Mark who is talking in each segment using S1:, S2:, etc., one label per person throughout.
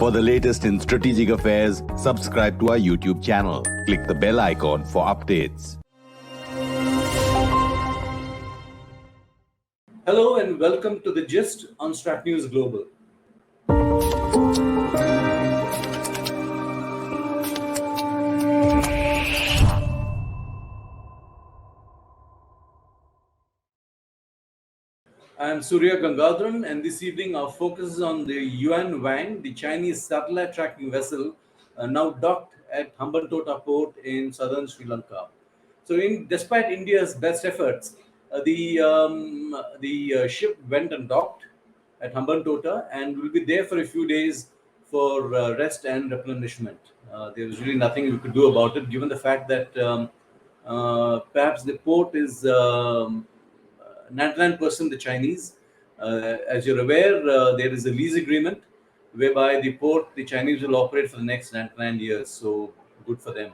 S1: For the latest in strategic affairs, subscribe to our YouTube channel. Click the bell icon for updates.
S2: Hello and welcome to The Gist on Strat News Global. I am Surya Gangadharan, and this evening our focus is on the Yuan Wang, the Chinese satellite tracking vessel now docked at Hambantota port in southern Sri Lanka. So, despite India's best efforts, the ship went and docked at Hambantota and will be there for a few days for rest and replenishment. There was really nothing we could do about it, given the fact that perhaps the port is 99% the Chinese. As you're aware, there is a lease agreement whereby the Chinese will operate for the next 99 years. So good for them.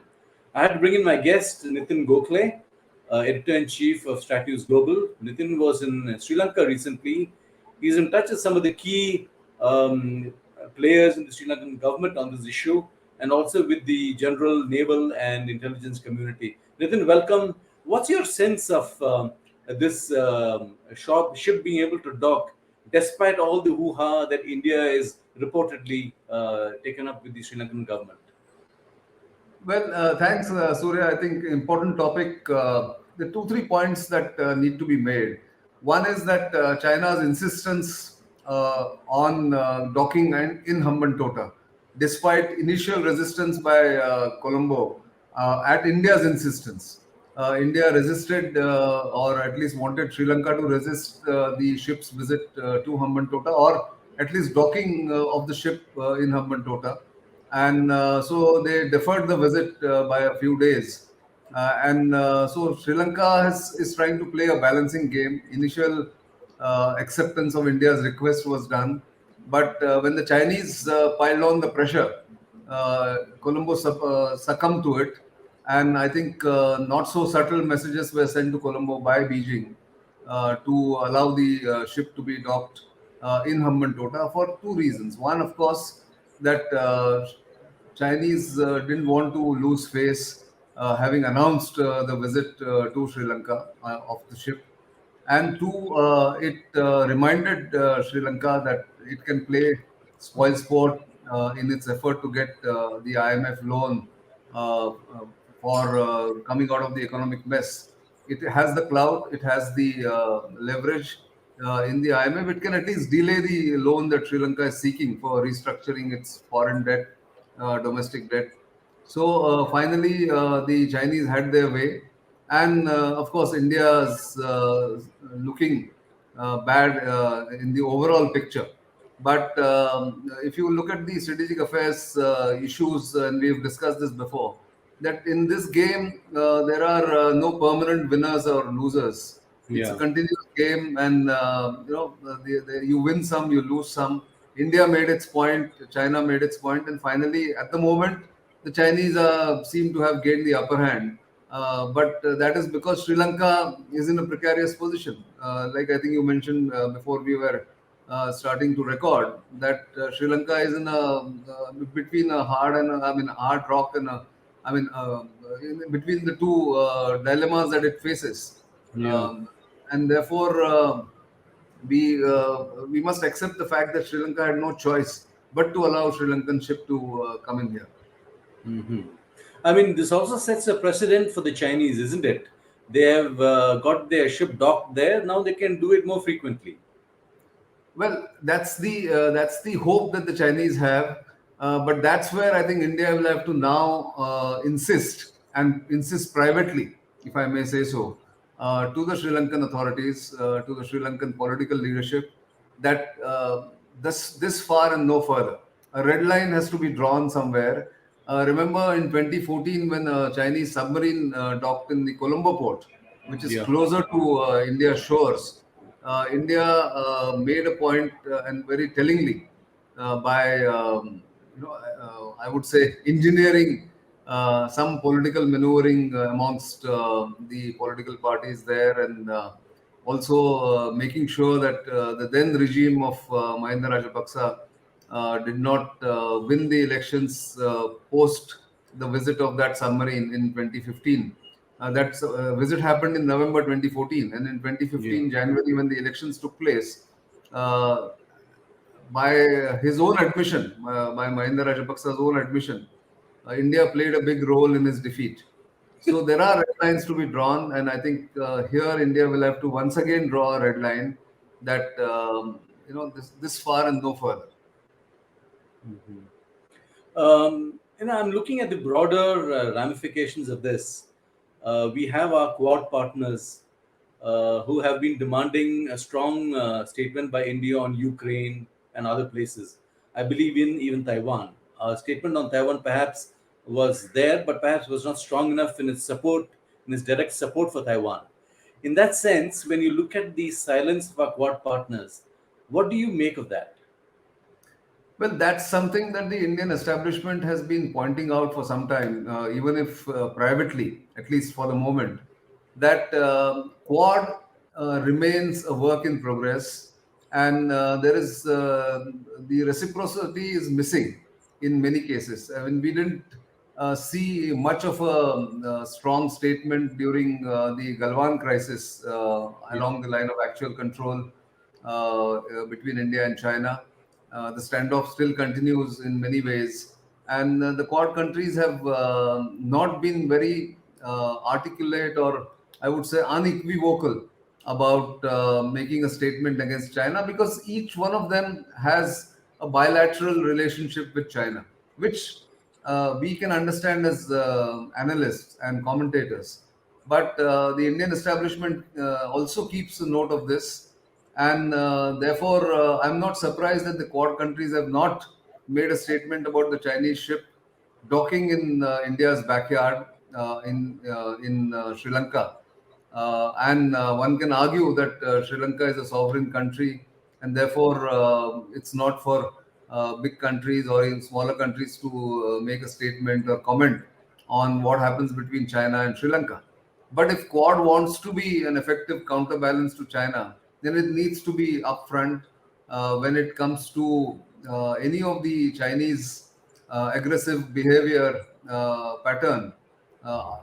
S2: I had to bring in my guest, Nitin Gokhale, editor-in-chief of Strat News Global. Nitin was in Sri Lanka recently. He's in touch with some of the key players in the Sri Lankan government on this issue, and also with the general naval and intelligence community. Nitin, welcome. What's your sense of this ship being able to dock, despite all the hoo-ha that India is reportedly taken up with the Sri Lankan government?
S3: Well, thanks, Surya. I think important topic. The 2-3 points that need to be made. One is that China's insistence on docking in Hambantota, despite initial resistance by Colombo, at India's insistence. India resisted, or at least wanted Sri Lanka to resist the ship's visit to Hambantota, or at least docking of the ship in Hambantota. And so they deferred the visit by a few days. So Sri Lanka is trying to play a balancing game. Initial acceptance of India's request was done. But when the Chinese piled on the pressure, Colombo succumbed to it. And I think not so subtle messages were sent to Colombo by Beijing to allow the ship to be docked in Hambantota for two reasons. One, of course, that Chinese didn't want to lose face, having announced the visit to Sri Lanka of the ship. And two, it reminded Sri Lanka that it can play spoilsport in its effort to get the IMF loan for coming out of the economic mess. It has the clout, it has the leverage in the IMF. It can at least delay the loan that Sri Lanka is seeking for restructuring its foreign debt, domestic debt. So finally, the Chinese had their way. And of course, India is looking bad in the overall picture. But if you look at the strategic affairs issues, and we've discussed this before, that in this game there are no permanent winners or losers. It's a continuous game, and you win some, you lose some. India made its point, China made its point, and finally, at the moment, the Chinese seem to have gained the upper hand. But that is because Sri Lanka is in a precarious position. Like I think you mentioned before we were starting to record, that Sri Lanka is in between a hard rock and between the two dilemmas that it faces. And therefore, we must accept the fact that Sri Lanka had no choice but to allow Sri Lankan ship to come in here.
S2: Mm-hmm. I mean, this also sets a precedent for the Chinese, isn't it? They have got their ship docked there. Now they can do it more frequently.
S3: Well, that's the hope that the Chinese have. But that's where I think India will have to now insist privately, if I may say so, to the Sri Lankan authorities, to the Sri Lankan political leadership, that this far and no further. A red line has to be drawn somewhere. Remember in 2014 when a Chinese submarine docked in the Colombo port, which is closer to India's shores. India made a point, and very tellingly, by I would say engineering some political maneuvering amongst the political parties there, and also making sure that the then regime of Mahinda Rajapaksa did not win the elections post the visit of that submarine in 2015. That visit happened in November 2014, and in
S2: Yeah.
S3: 2015 January, when the elections took place, uh, by his own admission, by Mahinda Rajapaksa's own admission, India played a big role in his defeat. So there are red lines to be drawn, and I think here India will have to once again draw a red line that this far and no further.
S2: I'm looking at the broader ramifications of this. We have our Quad partners who have been demanding a strong statement by India on Ukraine and other places. I believe in even Taiwan. A statement on Taiwan perhaps was there, but perhaps was not strong enough in its support, in its direct support for Taiwan. In that sense, when you look at the silence of our Quad partners, what do you make of that?
S3: Well, that's something that the Indian establishment has been pointing out for some time, even if privately, at least for the moment, that Quad remains a work in progress, and there is the reciprocity is missing in many cases. I mean, we didn't see much of a strong statement during the Galwan crisis
S2: Yeah.
S3: along the line of actual control between India and China. The standoff still continues in many ways, and the Quad countries have not been very articulate, or I would say unequivocal, about making a statement against China, because each one of them has a bilateral relationship with China, which we can understand as analysts and commentators. But the Indian establishment also keeps a note of this, and therefore I'm not surprised that the Quad countries have not made a statement about the Chinese ship docking in India's backyard in Sri Lanka. And one can argue that Sri Lanka is a sovereign country, and therefore it's not for big countries or even smaller countries to make a statement or comment on what happens between China and Sri Lanka. But if Quad wants to be an effective counterbalance to China, then it needs to be upfront when it comes to any of the Chinese aggressive behavior pattern, uh,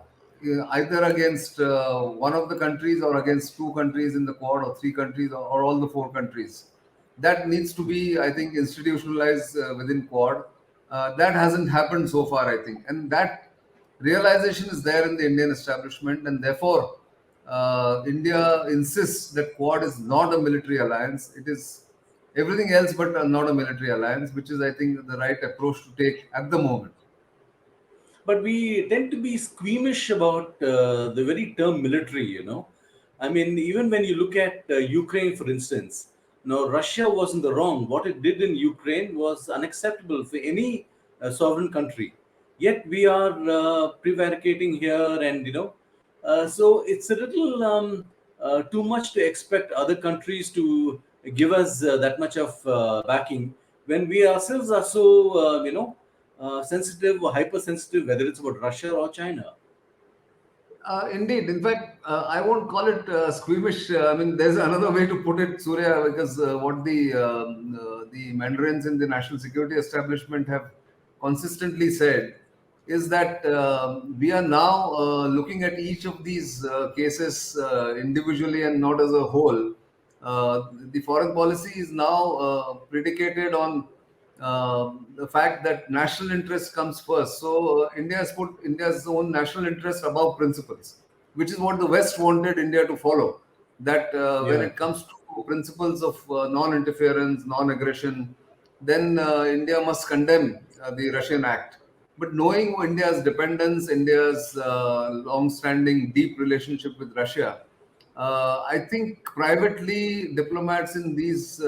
S3: either against one of the countries or against two countries in the Quad, or three countries, or all the four countries. That needs to be, I think, institutionalized within Quad. That hasn't happened so far, I think, and that realization is there in the Indian establishment, and therefore India insists that Quad is not a military alliance. It is everything else but not a military alliance, which is, I think, the right approach to take at the moment.
S2: But we tend to be squeamish about the very term military. I mean, even when you look at Ukraine, for instance, no, Russia was in the wrong. What it did in Ukraine was unacceptable for any sovereign country. Yet we are prevaricating here, and so it's a little too much to expect other countries to give us that much of backing when we ourselves are so, sensitive or hypersensitive, whether it's about Russia or China.
S3: Indeed. In fact, I won't call it squeamish. I mean, there's another way to put it, Surya, because what the Mandarins in the national security establishment have consistently said is that we are now looking at each of these cases individually and not as a whole. The foreign policy is now predicated on the fact that national interest comes first. So India has put India's own national interest above principles, which is what the West wanted India to follow. That when
S2: Yeah.
S3: it comes to principles of non-interference, non-aggression, then India must condemn the Russian act. But knowing India's dependence, India's long-standing deep relationship with Russia, I think privately diplomats in these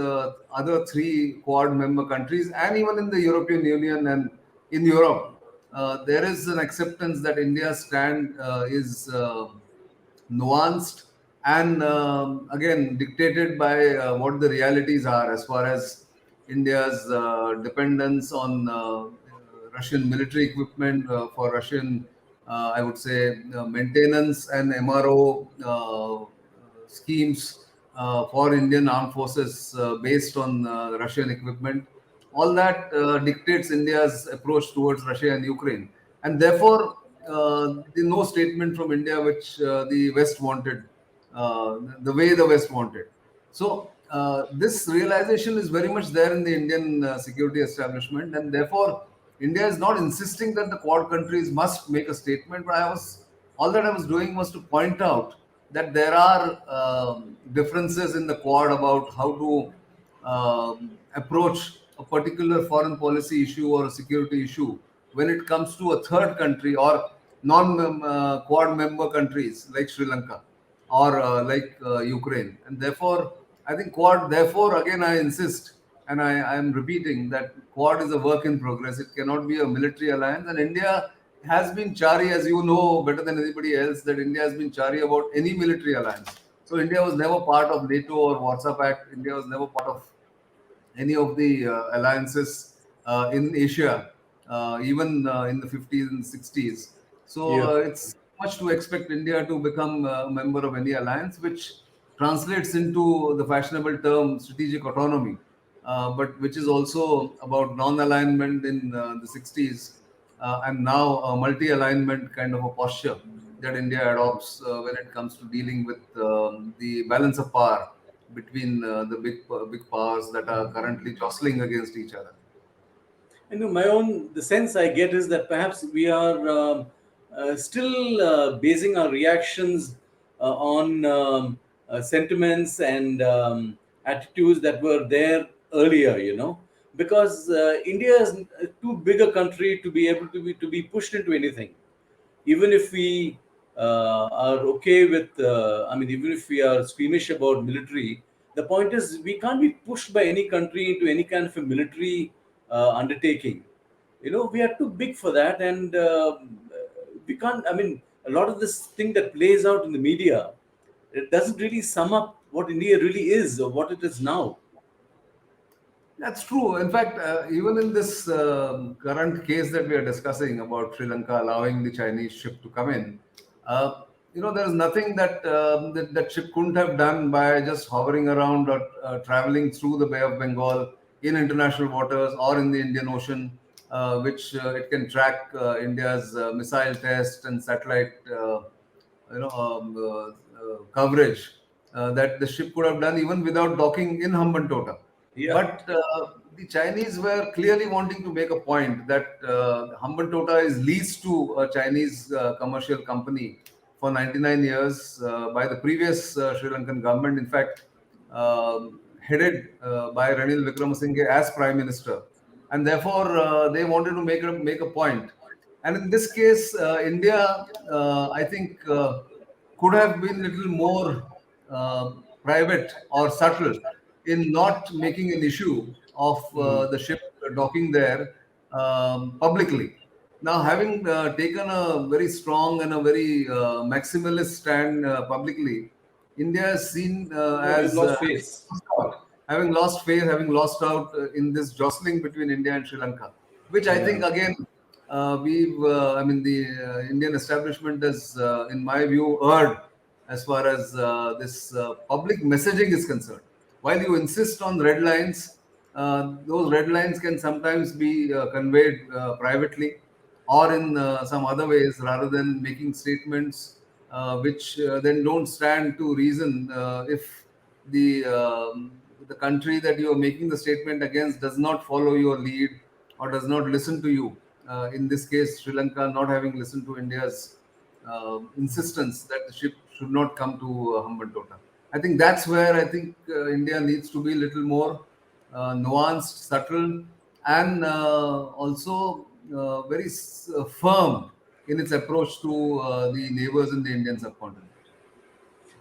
S3: other three Quad member countries, and even in the European Union and in Europe, there is an acceptance that India's stand is nuanced and again dictated by what the realities are as far as India's dependence on Russian military equipment for Russian, I would say, maintenance and MRO schemes for Indian armed forces based on Russian equipment. all that dictates India's approach towards Russia and Ukraine. And therefore, no statement from India which the West wanted, the way the West wanted. So, this realization is very much there in the Indian security establishment, and therefore, India is not insisting that the Quad countries must make a statement. But all that I was doing was to point out that there are differences in the Quad about how to approach a particular foreign policy issue or a security issue when it comes to a third country or non-Quad member countries like Sri Lanka or Ukraine. And therefore, I think Quad, therefore, again, I insist and I am repeating that Quad is a work in progress. It cannot be a military alliance. And India has been chary, as you know better than anybody else, that India has been chary about any military alliance. So India was never part of NATO or Warsaw Pact. India was never part of any of the alliances in Asia, even in the 50s and 60s. So
S2: Yeah.
S3: it's much to expect India to become a member of any alliance, which translates into the fashionable term strategic autonomy, but which is also about non-alignment in the 60s and now a multi-alignment kind of a posture that India adopts when it comes to dealing with the balance of power between the big powers that are currently jostling against each other.
S2: The sense I get is that perhaps we are still basing our reactions on sentiments and attitudes that were there earlier, because India is too big a country to be able to be pushed into anything. Even if we are okay with, even if we are squeamish about military, the point is we can't be pushed by any country into any kind of a military undertaking. We are too big for that, and we can't. A lot of this thing that plays out in the media, it doesn't really sum up what India really is or what it is now.
S3: That's true. In fact, even in this current case that we are discussing about Sri Lanka allowing the Chinese ship to come in, there is nothing that ship couldn't have done by just hovering around or traveling through the Bay of Bengal in international waters or in the Indian Ocean, which it can track India's missile test and satellite, coverage that the ship could have done even without docking in Hambantota.
S2: Yeah.
S3: But the Chinese were clearly wanting to make a point that Hambantota is leased to a Chinese commercial company for 99 years by the previous Sri Lankan government. In fact, headed by Ranil Wickremesinghe as Prime Minister. And therefore, they wanted to make a point. And in this case, India, I think, could have been a little more private or subtle in not making an issue of the ship docking there publicly. Now, having taken a very strong and a very maximalist stand publicly, India is seen
S2: We've
S3: as
S2: lost face.
S3: having lost faith, having lost out in this jostling between India and Sri Lanka, which I think again the Indian establishment has, in my view, erred as far as this public messaging is concerned. While you insist on red lines, those red lines can sometimes be conveyed privately or in some other ways rather than making statements which then don't stand to reason if the country that you are making the statement against does not follow your lead or does not listen to you. In this case, Sri Lanka not having listened to India's insistence that the ship should not come to Hambantota. I think that's where I think India needs to be a little more nuanced, subtle, and also very firm in its approach to the neighbors in the Indian subcontinent.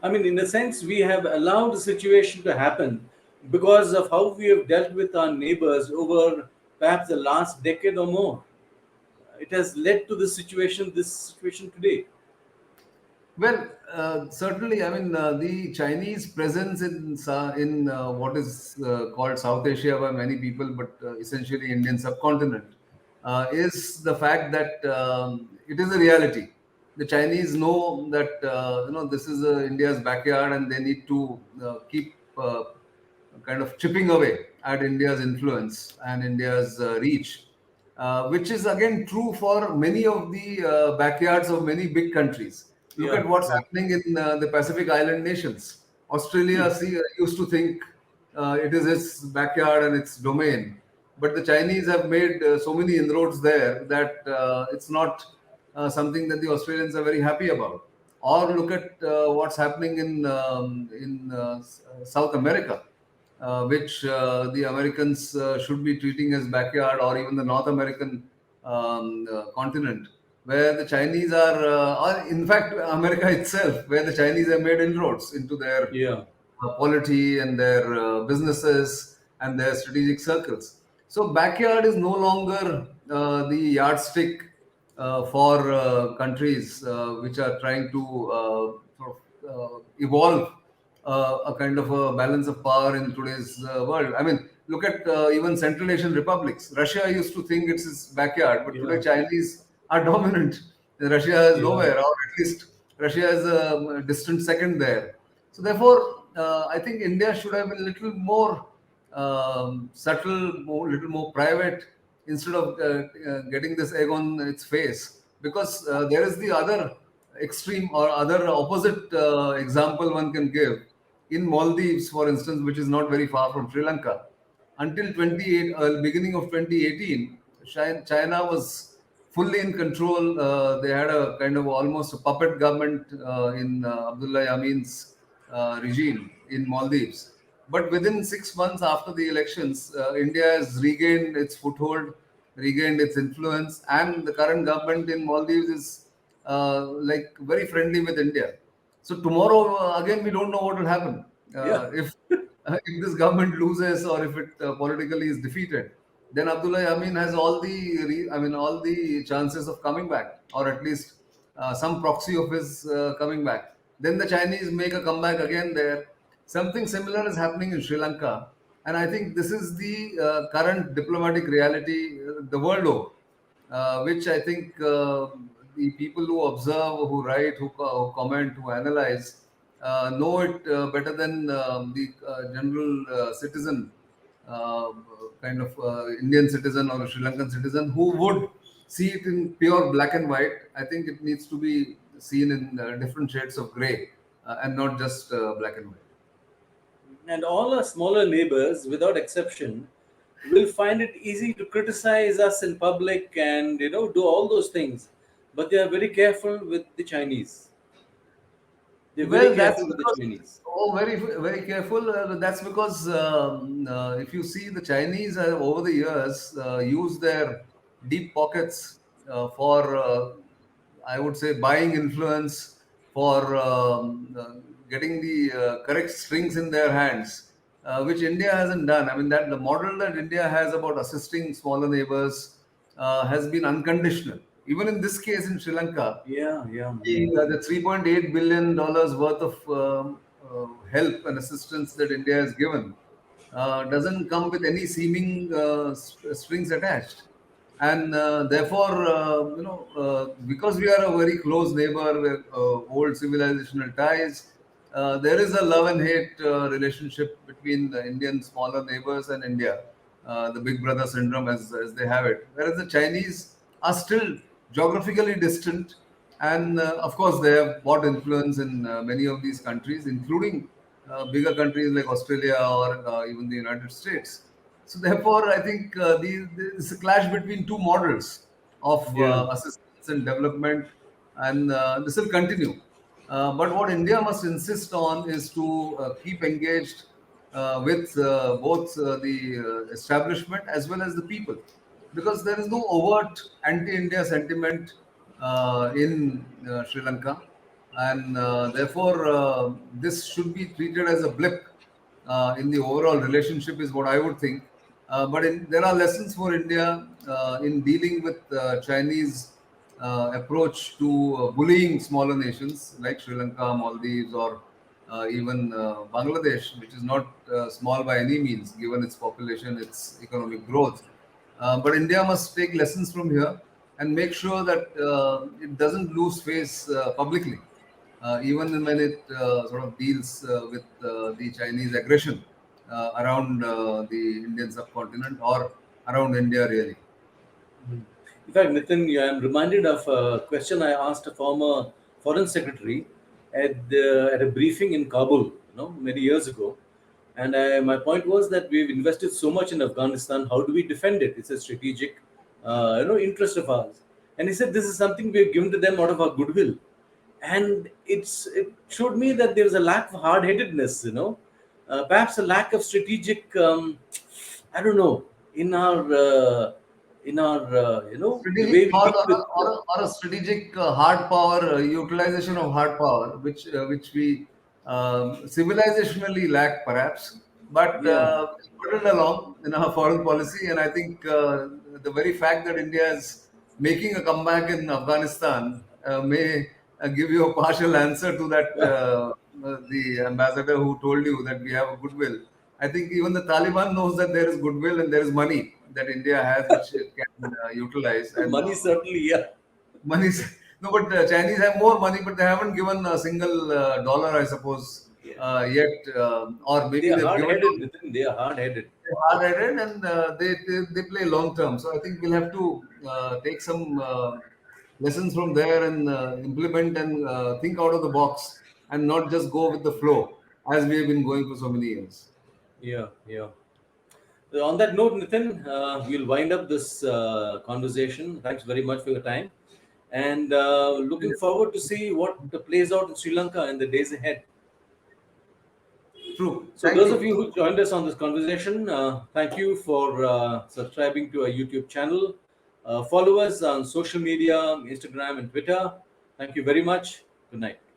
S2: In a sense, we have allowed the situation to happen because of how we have dealt with our neighbors over perhaps the last decade or more. It has led to this situation today.
S3: Well, certainly. The Chinese presence in what is called South Asia by many people, but essentially Indian subcontinent, is the fact that it is a reality. The Chinese know that this is India's backyard, and they need to keep kind of chipping away at India's influence and India's reach, which is again true for many of the backyards of many big countries. Look
S2: Yeah.
S3: at what's happening in the Pacific Island nations. Australia used to think it is its backyard and its domain, but the Chinese have made so many inroads there that it's not something that the Australians are very happy about. Or look at what's happening in South America, which the Americans should be treating as backyard, or even the North American continent, where the Chinese are, or in fact, America itself, where the Chinese have made inroads into their
S2: Yeah.
S3: polity and their businesses and their strategic circles. So, backyard is no longer the yardstick for countries which are trying to evolve a kind of a balance of power in today's world. I mean, look at even Central Asian republics. Russia used to think it's its backyard, but today
S2: Yeah.
S3: Chinese are dominant. Russia is
S2: Yeah.
S3: nowhere, or at least Russia is a distant second there. So therefore, I think India should have been a little more subtle, little more private, instead of getting this egg on its face. Because there is the other extreme or other opposite example one can give in Maldives, for instance, which is not very far from Sri Lanka. Until beginning of 2018, China was fully in control. They had a kind of almost a puppet government in Abdullah Yamin's regime in Maldives. But within 6 months after the elections, India has regained its foothold, regained its influence, and the current government in Maldives is like very friendly with India. So tomorrow again, we don't know what will happen
S2: Yeah.
S3: if this government loses, or if it politically is defeated. Then Abdullah Yamin has all the chances of coming back, or at least some proxy of his coming back. Then the Chinese make a comeback again there. Something similar is happening in Sri Lanka, and I think this is the current diplomatic reality the world over, which I think the people who observe, who write, who comment, who analyze know it better than the general citizen, uh, kind of Indian citizen or a Sri Lankan citizen who would see it in pure black and white. I think it needs to be seen in different shades of gray, and not just black and white.
S2: And all our smaller neighbors, without exception, will find it easy to criticize us in public and do all those things. But they are very careful with the Chinese. They're very
S3: Well, that's
S2: careful with the
S3: because,
S2: Chinese.
S3: oh, very, very careful. That's because if you see, the Chinese over the years use their deep pockets for, I would say, buying influence, for getting the correct strings in their hands, which India hasn't done. I mean, that the model that India has about assisting smaller neighbors has been unconditional. Even in this case in Sri Lanka,
S2: Yeah, yeah.
S3: the $3.8 billion worth of help and assistance that India has given doesn't come with any seeming strings attached. And therefore, because we are a very close neighbor with old civilizational ties, there is a love and hate relationship between the Indian smaller neighbors and India, the big brother syndrome, as they have it. Whereas the Chinese are still geographically distant, and of course, they have bought influence in many of these countries, including bigger countries like Australia, or even the United States. So therefore, I think this is a clash between two models of
S2: Yeah.
S3: assistance and development, and this will continue. But what India must insist on is to keep engaged with both the establishment as well as the people, because there is no overt anti-India sentiment in Sri Lanka, and therefore this should be treated as a blip in the overall relationship, is what I would think. There are lessons for India in dealing with Chinese approach to bullying smaller nations like Sri Lanka, Maldives, or even Bangladesh, which is not small by any means, given its population, its economic growth. But India must take lessons from here and make sure that it doesn't lose face publicly, even when it sort of deals with the Chinese aggression. around the Indian subcontinent or around India, really.
S2: In fact, Nitin, I am reminded of a question I asked a former foreign secretary at a briefing in Kabul, many years ago. And my point was that we've invested so much in Afghanistan. How do we defend it? It's a strategic, interest of ours. And he said this is something we've given to them out of our goodwill. And it showed me that there is a lack of hard-headedness, perhaps a lack of strategic, I don't know, in our the way
S3: Strategic
S2: we
S3: thought
S2: deal with.
S3: or a strategic hard power utilization of hard power, which we civilizationally lack, perhaps, but
S2: Yeah.
S3: we put it along in our foreign policy. And I think the very fact that India is making a comeback in Afghanistan may give you a partial answer to that. The ambassador who told you that we have a goodwill. I think even the Taliban knows that there is goodwill and there is money that India has, which it can utilize. And
S2: Money certainly, yeah.
S3: money, no, but Chinese have more money, but they haven't given a single dollar, I suppose,
S2: Yeah.
S3: yet. Or
S2: They
S3: maybe
S2: are
S3: they've given
S2: hard-headed, Nitin. They are hard-headed.
S3: hard-headed, and they play long term. So I think we'll have to take some lessons from there and implement and think out of the box and not just go with the flow as we have been going for so many years.
S2: Yeah, yeah. So on that note, Nitin, we'll wind up this conversation. Thanks very much for your time. And looking forward to see what plays out in Sri Lanka in the days ahead.
S3: True.
S2: So,
S3: Thank
S2: those of
S3: you.
S2: you who joined us on this conversation, thank you for subscribing to our YouTube channel. Follow us on social media, Instagram and Twitter. Thank you very much. Good night.